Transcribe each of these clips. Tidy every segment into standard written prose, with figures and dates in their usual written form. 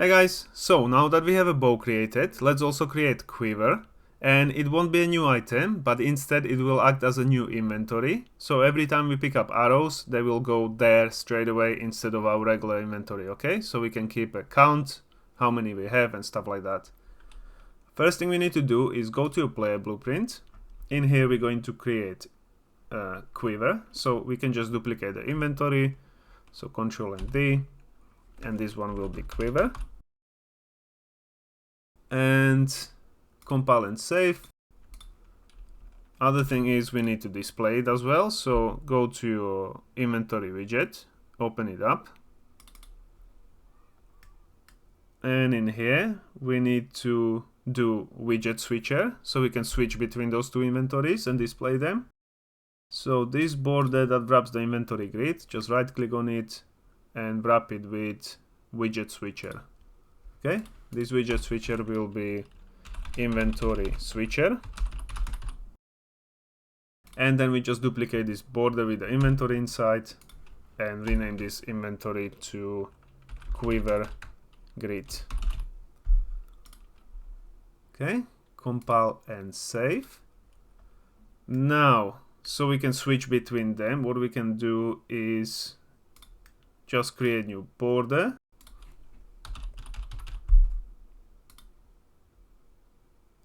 Hey guys, so now that we have a bow created, let's also create Quiver. And it won't be a new item, but instead it will act as a new inventory. So every time we pick up arrows, they will go there straight away instead of our regular inventory, okay? So we can keep a count, how many we have and stuff like that. First thing we need to do is go to a player blueprint. In here we're going to create Quiver. So we can just duplicate the inventory. So Control and D, and this one will be Quiver. And compile and save. Other thing is we need to display it as well, so go to your inventory widget, open it up, and in here we need to do widget switcher so we can switch between those two inventories and display them. So this border that wraps the inventory grid, just right click on it and wrap it with widget switcher. Okay, this widget switcher will be inventory switcher, and then we just duplicate this border with the inventory inside and rename this inventory to Quiver grid. Okay, compile and save. Now, so we can switch between them, what we can do is just create new border.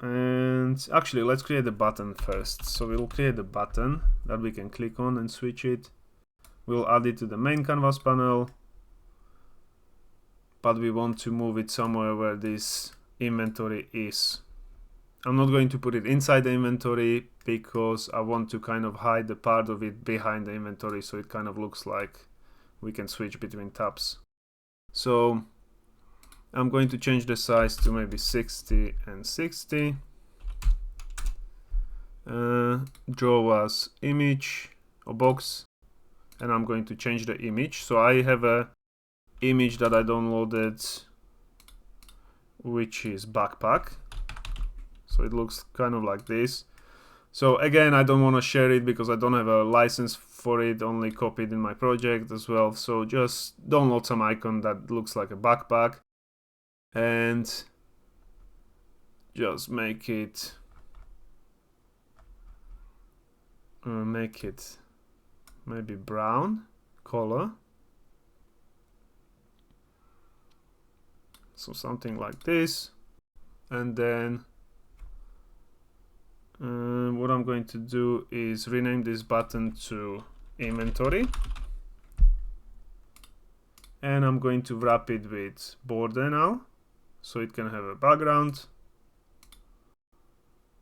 And actually, let's create a button first. So we'll create a button that we can click on and switch it. We'll add it to the main canvas panel, but we want to move it somewhere where this inventory is. I'm not going to put it inside the inventory because I want to kind of hide the part of it behind the inventory so it kind of looks like we can switch between tabs. So I'm going to change the size to maybe 60 and 60. Draw as image or box, and I'm going to change the image. So I have a image that I downloaded which is backpack. So it looks kind of like this. So again, I don't want to share it because I don't have a license for it, only copied in my project as well. So just download some icon that looks like a backpack and just make it maybe brown color. So something like this. And then what I'm going to do is rename this button to inventory, and I'm going to wrap it with border now so it can have a background,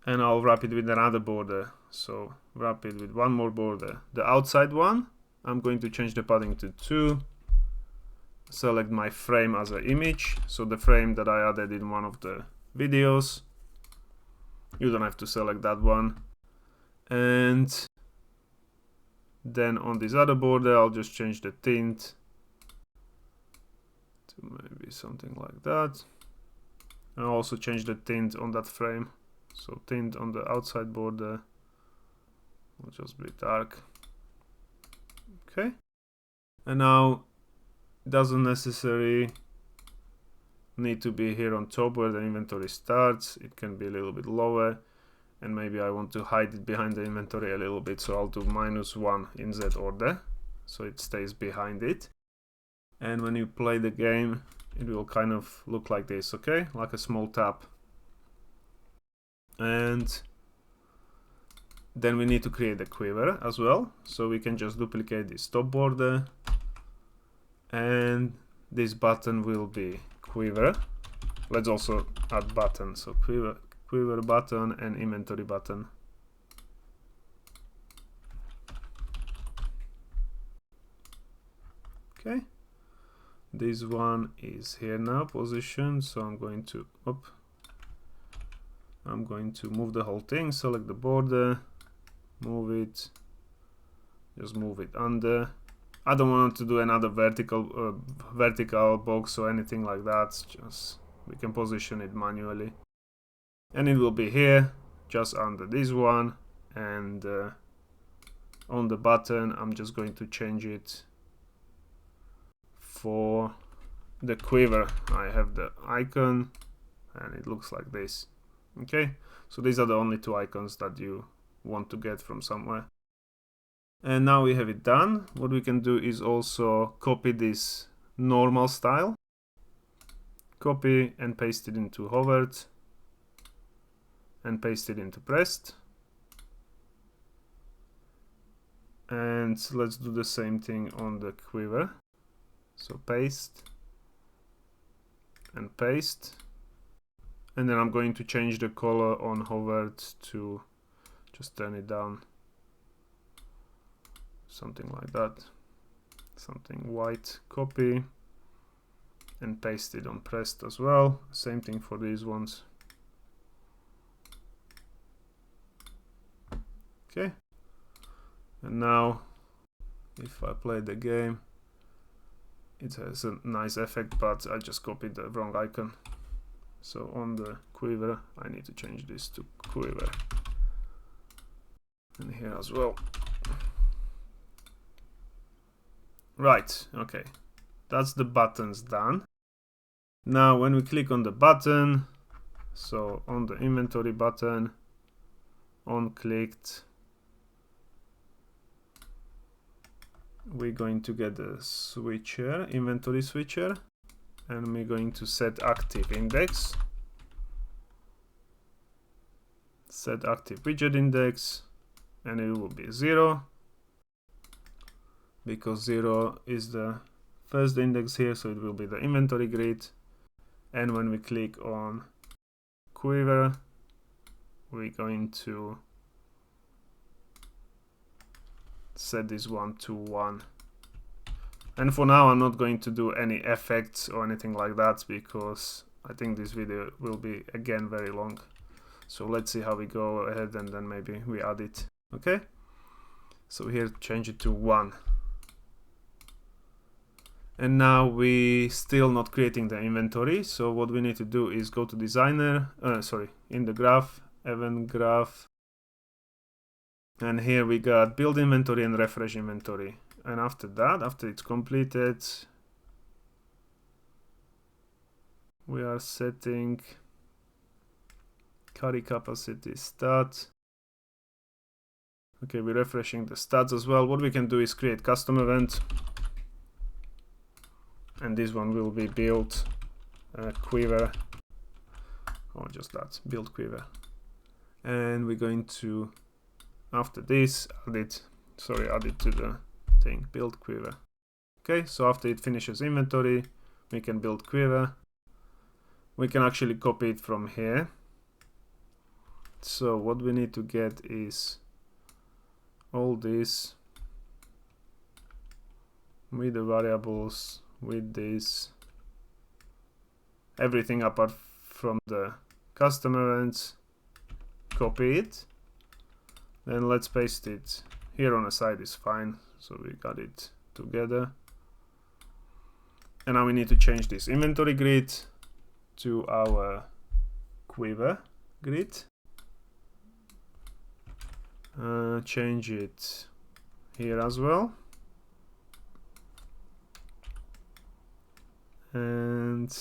and I'll wrap it with another border. So wrap it with one more border, the outside one. I'm going to change the padding to 2, select my frame as an image, so the frame that I added in one of the videos. You don't have to select that one. And then on this other border, I'll just change the tint to maybe something like that. I'll also change the tint on that frame. So tint on the outside border will just be dark. Okay. And now it doesn't necessarily need to be here on top where the inventory starts. It can be a little bit lower, and maybe I want to hide it behind the inventory a little bit, so I'll do -1 in Z order so it stays behind it. And when you play the game, it will kind of look like this, okay, like a small tab. And then we need to create a Quiver as well, so we can just duplicate this top border, and this button will be Quiver. Let's also add button, so Quiver button and inventory button. Okay, this one is here now positioned, so I'm going to move the whole thing, select the border, move it, just move it under. I don't want to do another vertical box or anything like that, just we can position it manually. And it will be here, just under this one, and on the button I'm just going to change it for the Quiver, I have the icon and it looks like this. Okay, so these are the only two icons that you want to get from somewhere. And now we have it done. What we can do is also copy this normal style, copy and paste it into hovered, and paste it into pressed. And let's do the same thing on the Quiver. So paste and paste. And then I'm going to change the color on hovered to just turn it down. Something like that. Something white, copy and paste it on pressed as well. Same thing for these ones. Okay. And now if I play the game, it has a nice effect, but I just copied the wrong icon. So on the Quiver, I need to change this to Quiver. And here as well. Right, okay. That's the buttons done. Now when we click on the button, so on the inventory button, on clicked, we're going to get the switcher, inventory switcher, and we're going to set active index, set active widget index, and it will be 0 because 0 is the first index here, so it will be the inventory grid. And when we click on Quiver, we're going to set this one to 1. And for now I'm not going to do any effects or anything like that because I think this video will be again very long. So let's see how we go ahead and then maybe we add it. Okay, so here change it to 1. And now we still not creating the inventory, so what we need to do is go to designer, in the graph, event graph, and here we got build inventory and refresh inventory. And after that, after it's completed, we are setting carry capacity stat. Okay, we're refreshing the stats as well. What we can do is create custom event, and this one will be build Quiver, or just that, build Quiver. And we're going to, after this, add it to the thing, build Quiver. Okay, so after it finishes inventory, we can build Quiver. We can actually copy it from here. So what we need to get is all this with the variables, with this, everything apart from the custom events, copy it, then let's paste it here on the side is fine, so we got it together. And now we need to change this inventory grid to our Quiver grid, change it here as well. And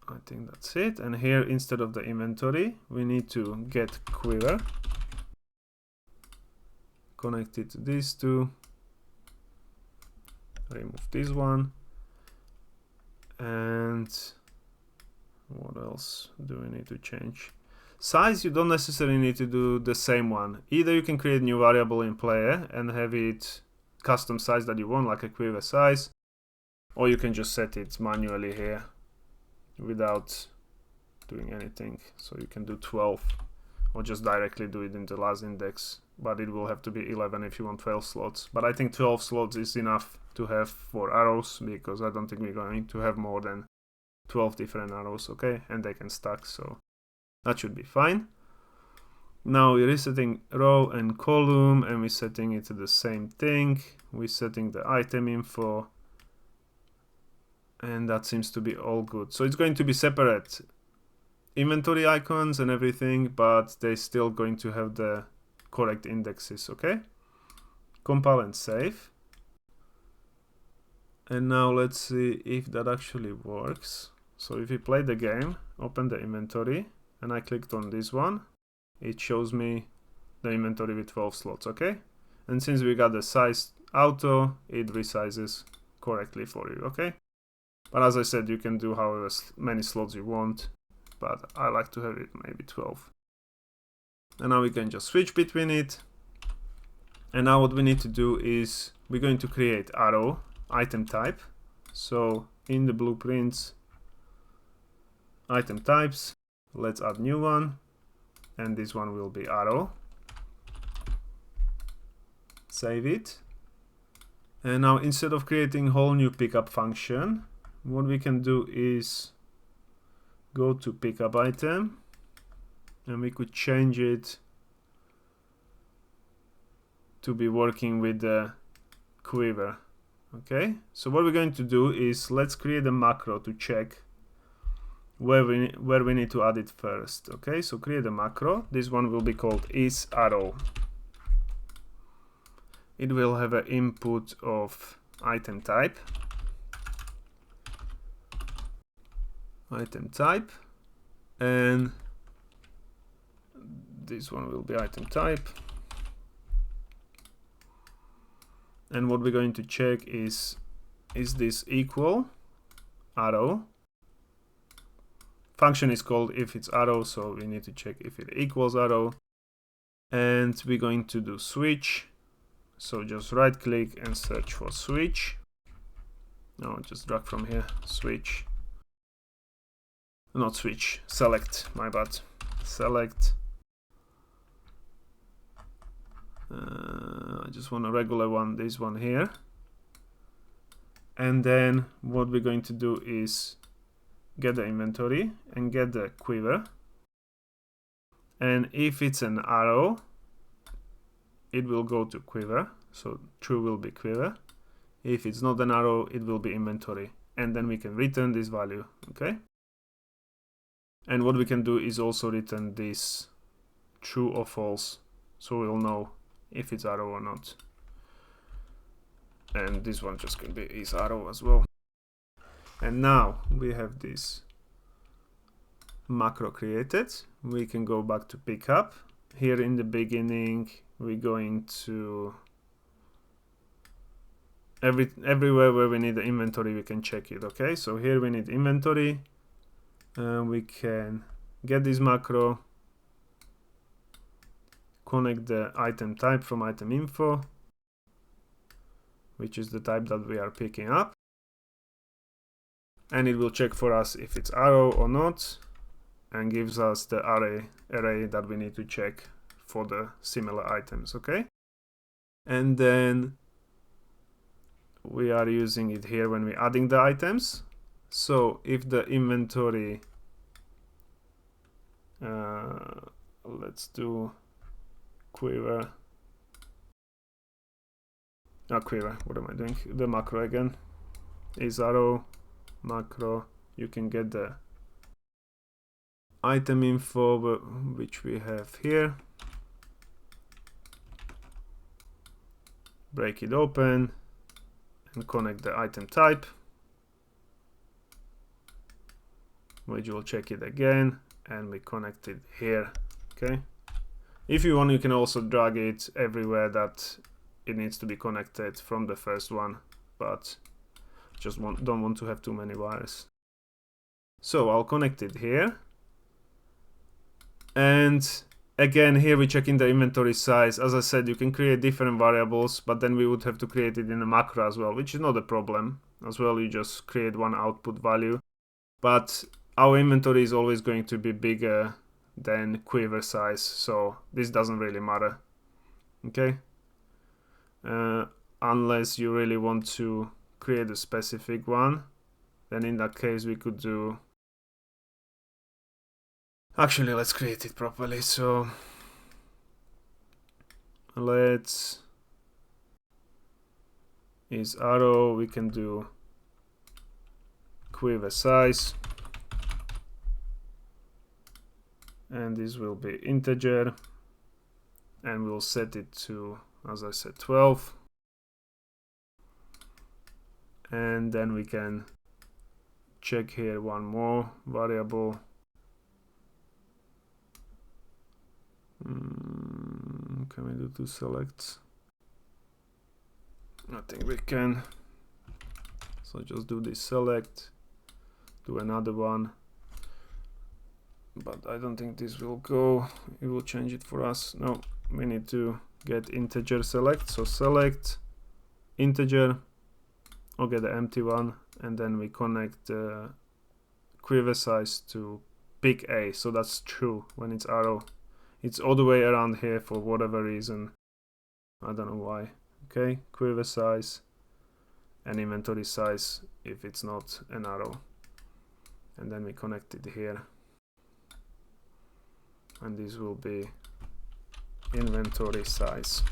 I think that's it. And here, instead of the inventory, we need to get Quiver, connect it to these two, remove this one, and what else do we need to change? Size, you don't necessarily need to do the same one. Either you can create a new variable in player and have it custom size that you want, like a Quiver size, or you can just set it manually here without doing anything. So you can do 12 or just directly do it in the last index, but it will have to be 11 if you want 12 slots. But I think 12 slots is enough to have for arrows, because I don't think we're going to have more than 12 different arrows, okay? And they can stack, so that should be fine. Now we're resetting row and column, and we're setting it to the same thing. We're setting the item info, and that seems to be all good. So it's going to be separate inventory icons and everything, but they're still going to have the correct indexes, okay? Compile and save. And now let's see if that actually works. So if we play the game, open the inventory, and I clicked on this one, it shows me the inventory with 12 slots, okay? And since we got the size auto, it resizes correctly for you, okay? But as I said, you can do however many slots you want, but I like to have it maybe 12. And now we can just switch between it. And now what we need to do is we're going to create arrow item type. So in the blueprints, item types, let's add new one, and this one will be arrow. Save it. And now instead of creating whole new pickup function, what we can do is go to pickup item, and we could change it to be working with the Quiver. Okay, so what we're going to do is let's create a macro to check where we need to add it first. Okay, so create a macro. This one will be called isArrow. It will have an input of item type, and this one will be item type. And what we're going to check is this equal arrow? Function is called if it's arrow, so we need to check if it equals arrow. And we're going to do switch. So just right click and search for switch. No, just drag from here, switch. Not switch, select, my bad. Select. I just want a regular one, this one here. And then what we're going to do is get the inventory and get the quiver. And if it's an arrow, it will go to quiver. So true will be quiver. If it's not an arrow, it will be inventory. And then we can return this value, okay? And what we can do is also return this true or false. So we'll know if it's arrow or not. And this one just can be is arrow as well. And now we have this macro created. We can go back to pickup. Here in the beginning, we're going to everywhere where we need the inventory, we can check it. Okay, so here we need inventory. We can get this macro, connect the item type from item info, which is the type that we are picking up, and it will check for us if it's arrow or not, and gives us the array that we need to check for the similar items. Okay, and then we are using it here when we're adding the items. So if the inventory, let's do quiver. Quiver, what am I doing? The macro again. Is arrow macro. You can get the item info, which we have here. Break it open and connect the item type, which will check it again, and we connect it here. Okay. If you want, you can also drag it everywhere that it needs to be connected from the first one, but just don't want to have too many wires. So I'll connect it here. And again, here we're checking the inventory size. As I said, you can create different variables, but then we would have to create it in a macro as well, which is not a problem. As well, you just create one output value. But our inventory is always going to be bigger than quiver size, so this doesn't really matter. Okay. Unless you really want to create a specific one, then in that case we could do, actually let's create it properly. So let's is arrow, we can do quiver size, and this will be integer, and we'll set it to, as I said, 12. and then we can check here one more variable. Can we do two selects? I think we can. So just do this select, do another one, but I don't think this will go. It will change it for us. No, we need to get integer select. So select integer, or get the empty one, and then we connect the quiver size to pick A. So that's true when it's arrow. It's all the way around here for whatever reason. I don't know why. Okay, quiver size and inventory size if it's not an arrow. And then we connect it here. And this will be inventory size.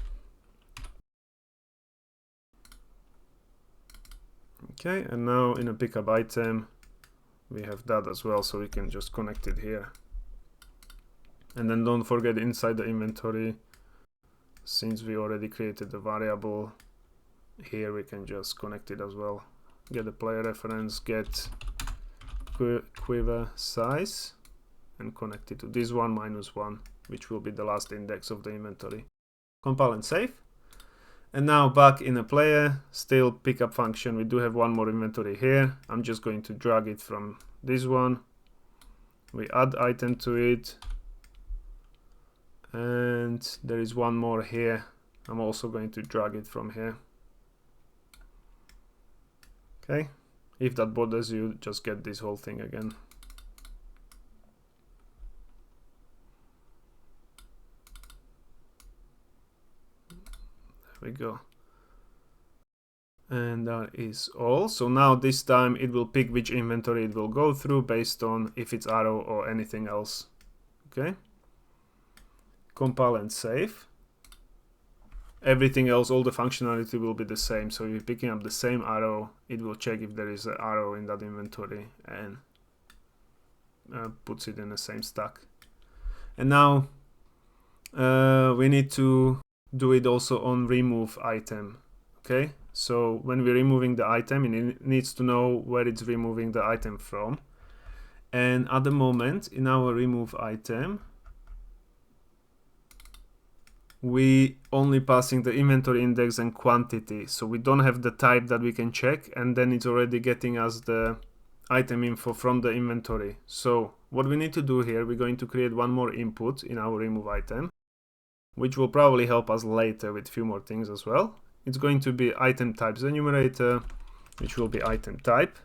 Okay, and now in a pickup item, we have that as well, so we can just connect it here. And then don't forget inside the inventory, since we already created the variable, here we can just connect it as well. Get the player reference, get quiver size, and connect it to this one -1, which will be the last index of the inventory. Compile and save. And now back in a player, still pickup function, we do have one more inventory here. I'm just going to drag it from this one. We add item to it. And there is one more here. I'm also going to drag it from here. Okay, if that bothers you, just get this whole thing again. There we go. And that is all. So now this time it will pick which inventory it will go through based on if it's arrow or anything else. Okay. Compile and save. Everything else, all the functionality will be the same. So if you're picking up the same arrow, it will check if there is an arrow in that inventory and puts it in the same stack. And now we need to do it also on remove item. Okay, so when we're removing the item, it needs to know where it's removing the item from. And at the moment in our remove item, we only passing the inventory index and quantity, so we don't have the type that we can check, and then it's already getting us the item info from the inventory. So what we need to do here, we're going to create one more input in our remove item, which will probably help us later with a few more things as well. It's going to be item types enumerator, which will be item type,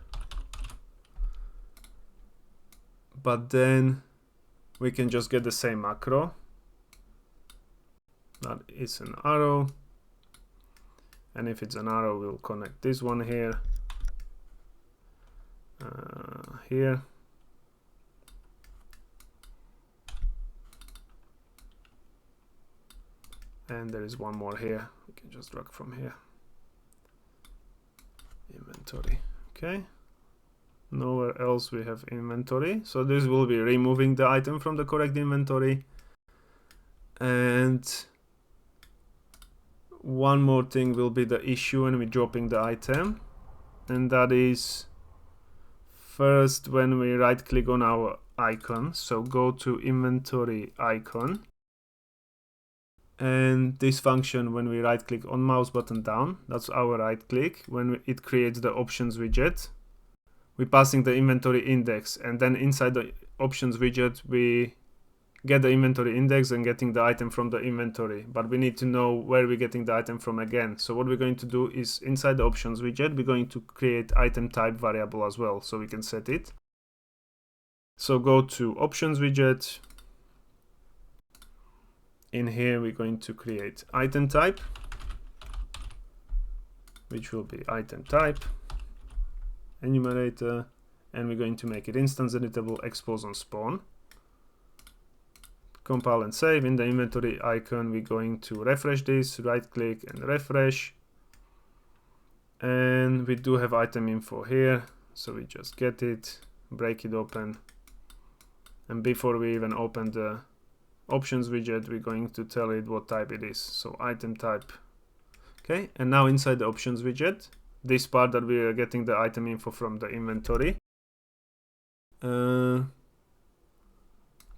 but then we can just get the same macro. That is an arrow, and if it's an arrow, we'll connect this one here, here, and there is one more here. We can just drag from here. Inventory. Okay. Nowhere else we have inventory, so this will be removing the item from the correct inventory. And one more thing will be the issue when we're dropping the item, and that is first when we right click on our icon, so go to inventory icon, and this function, when we right click on mouse button down, that's our right click. When it creates the options widget, we're passing the inventory index, and then inside the options widget we get the inventory index and getting the item from the inventory, but we need to know where we're getting the item from again. So what we're going to do is inside the options widget, we're going to create item type variable as well, so we can set it. So go to options widget. In here, we're going to create item type, which will be item type enumerator, and we're going to make it instance editable, expose on spawn. Compile and save. In the inventory icon, we're going to refresh this, right click and refresh. And we do have item info here, so we just get it, break it open. And before we even open the options widget, we're going to tell it what type it is. So item type. Okay, and now inside the options widget, this part that we are getting the item info from the inventory. Can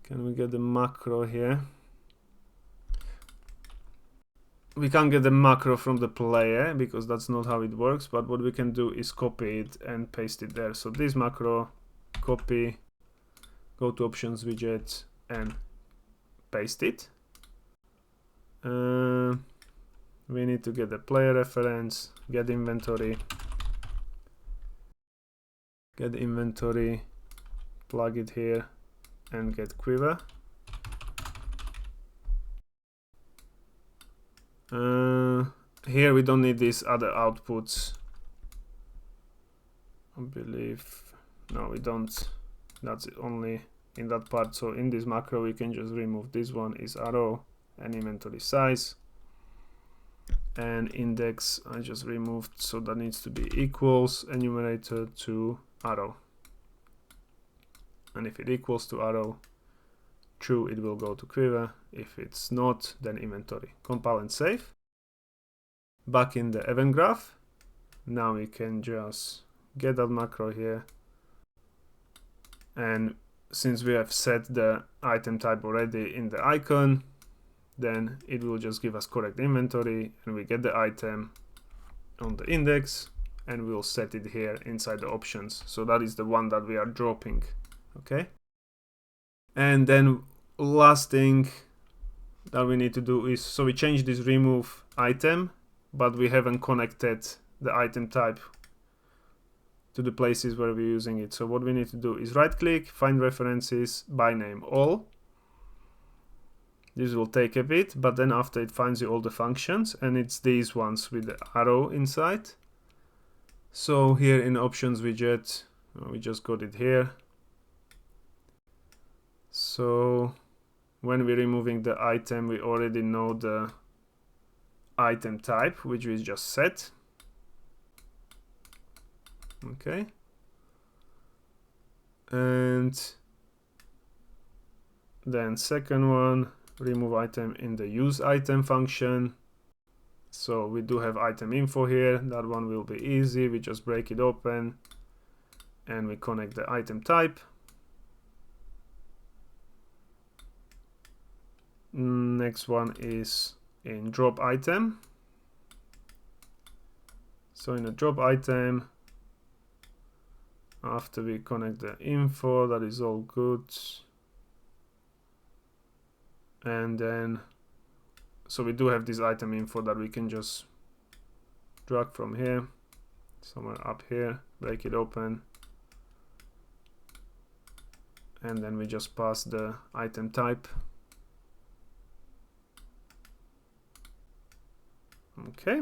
we get the macro here? We can't get the macro from the player because that's not how it works, but what we can do is copy it and paste it there. So this macro, copy, go to options widget and paste it. We need to get the player reference, get inventory, plug it here and get Quiver. Here we don't need these other outputs, I believe. No, we don't. That's only in that part. So in this macro we can just remove this one is arrow and inventory size, and index I just removed, so that needs to be equals enumerator to arrow, and if it equals to arrow, true, it will go to Quiver. If it's not, then inventory. Compile and save. Back in the event graph, now we can just get that macro here, and since we have set the item type already in the icon, then it will just give us correct inventory, and we get the item on the index, and we'll set it here inside the options. So that is the one that we are dropping. Okay, and then last thing that we need to do is, so we change this remove item, but we haven't connected the item type to the places where we're using it. So what we need to do is right click, find references, by name all. This will take a bit, but then after it finds you all the functions, and it's these ones with the arrow inside. So here in options widget, we just got it here. So when we're removing the item, we already know the item type, which we just set. Okay. And then second one, remove item in the use item function. So we do have item info here. That one will be easy. We just break it open and we connect the item type. Next one is in drop item. So in a drop item, after we connect the info, that is all good. And then, so we do have this item info that we can just drag from here, somewhere up here, break it open. And then we just pass the item type. Okay.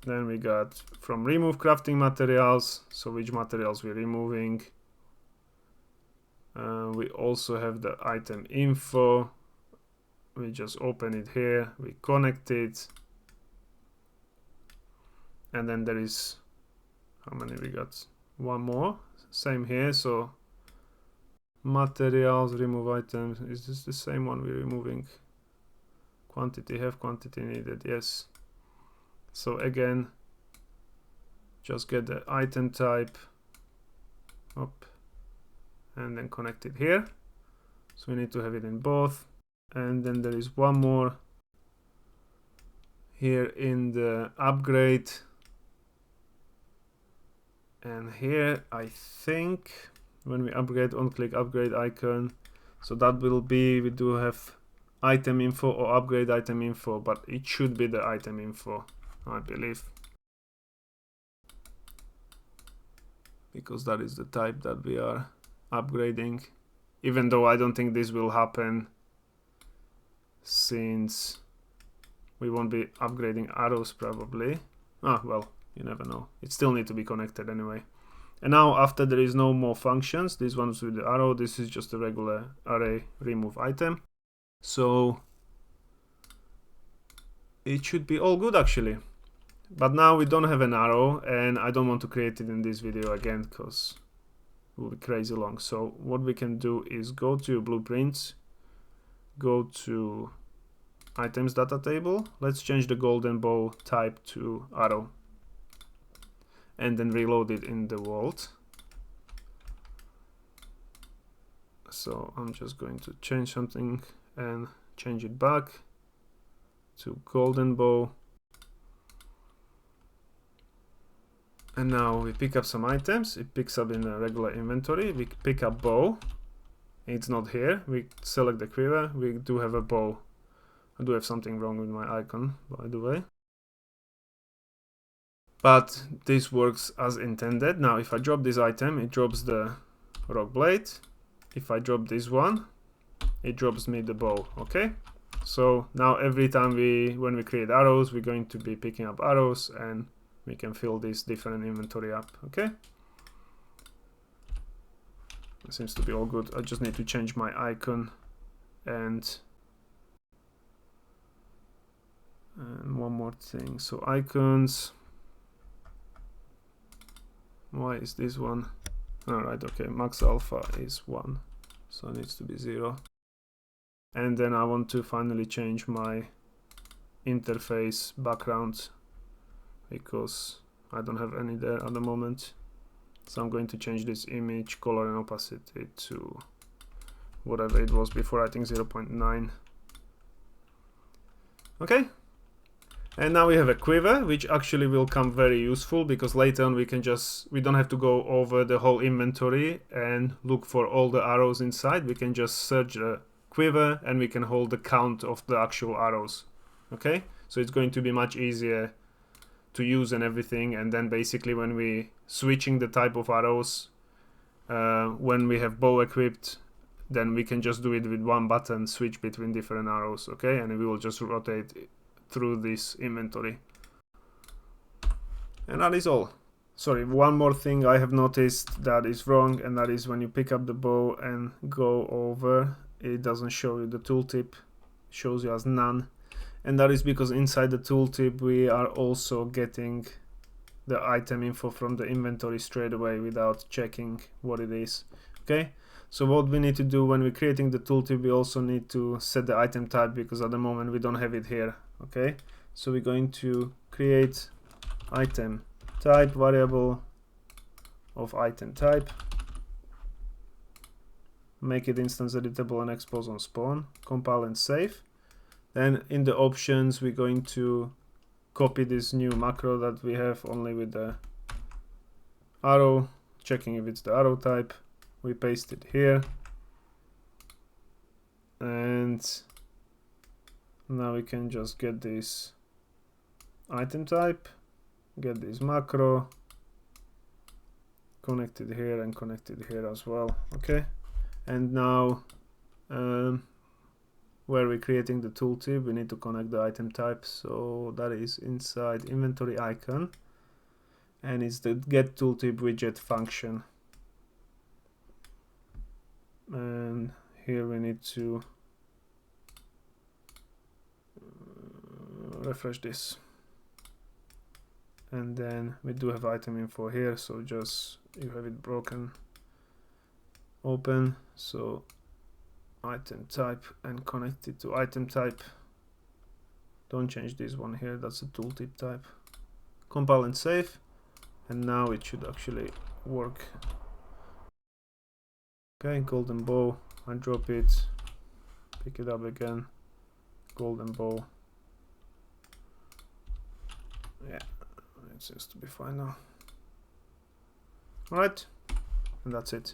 Then we got from remove crafting materials, so which materials we're removing. We also have the item info. We just open it here, we connect it, and then there is, how many we got? One more, same here. So materials, remove items, is this the same one we're removing? Quantity, have quantity needed, yes. So again, just get the item type up and then connect it here. So we need to have it in both. And then there is one more here in the upgrade. And here, I think when we upgrade, on click upgrade icon. So that will be, we do have item info or upgrade item info, but it should be the item info, I believe, because that is the type that we are upgrading, even though I don't think this will happen since we won't be upgrading arrows probably. Well, you never know. It still need to be connected anyway. And now after there is no more functions, these ones with the arrow, this is just a regular array remove item. So it should be all good actually. But now we don't have an arrow, and I don't want to create it in this video again because it will be crazy long. So what we can do is go to your blueprints, go to items data table. Let's change the golden bow type to arrow. and then reload it in the vault. So I'm just going to change something and change it back to golden bow. And now we pick up some items. It picks up in a regular inventory. We pick up bow. It's not here. We select the quiver. We do have a bow. I do have something wrong with my icon, by the way. But this works as intended. Now if I drop this item, it drops the rock blade. If I drop this one, it drops me the bow. Okay, so now every time when we create arrows, we're going to be picking up arrows, and we can fill this different inventory up. Okay, it seems to be all good. I just need to change my icon and one more thing. So icons, why is this one? Alright, okay, max alpha is 1, so it needs to be 0. And then I want to finally change my interface background because I don't have any there at the moment. So I'm going to change this image color and opacity to whatever it was before, I think 0.9. Okay. And now we have a quiver, which actually will come very useful because later on we don't have to go over the whole inventory and look for all the arrows inside. We can just search the quiver and we can hold the count of the actual arrows. Okay, so it's going to be much easier to use and everything. And then basically when we switching the type of arrows, when we have bow equipped, then we can just do it with one button, switch between different arrows. Okay, and we will just rotate through this inventory. And that is all. Sorry, one more thing I have noticed that is wrong, and that is when you pick up the bow and go over, it doesn't show you the tooltip, it shows you as none. And that is because inside the tooltip we are also getting the item info from the inventory straight away without checking what it is. Okay, so what we need to do when we're creating the tooltip, we also need to set the item type because at the moment we don't have it here. Okay, so we're going to create item type variable of item type, make it instance editable and expose on spawn, compile and save. Then in the options we're going to copy this new macro that we have only with the arrow, checking if it's the arrow type. We paste it here, and now we can just get this item type, get this macro, connect it here and connect it here as well. Okay, and now where we're creating the tooltip, we need to connect the item type, so that is inside inventory icon, and it's the get tooltip widget function. And here we need to refresh this, and then we do have item info here, so just you have it broken open, so item type and connect it to item type. Don't change this one here, that's a tooltip type. Compile and save, and now it should actually work. Okay, golden bow, I drop it, pick it up again, golden bow. Yeah, it seems to be fine now. Alright, and that's it.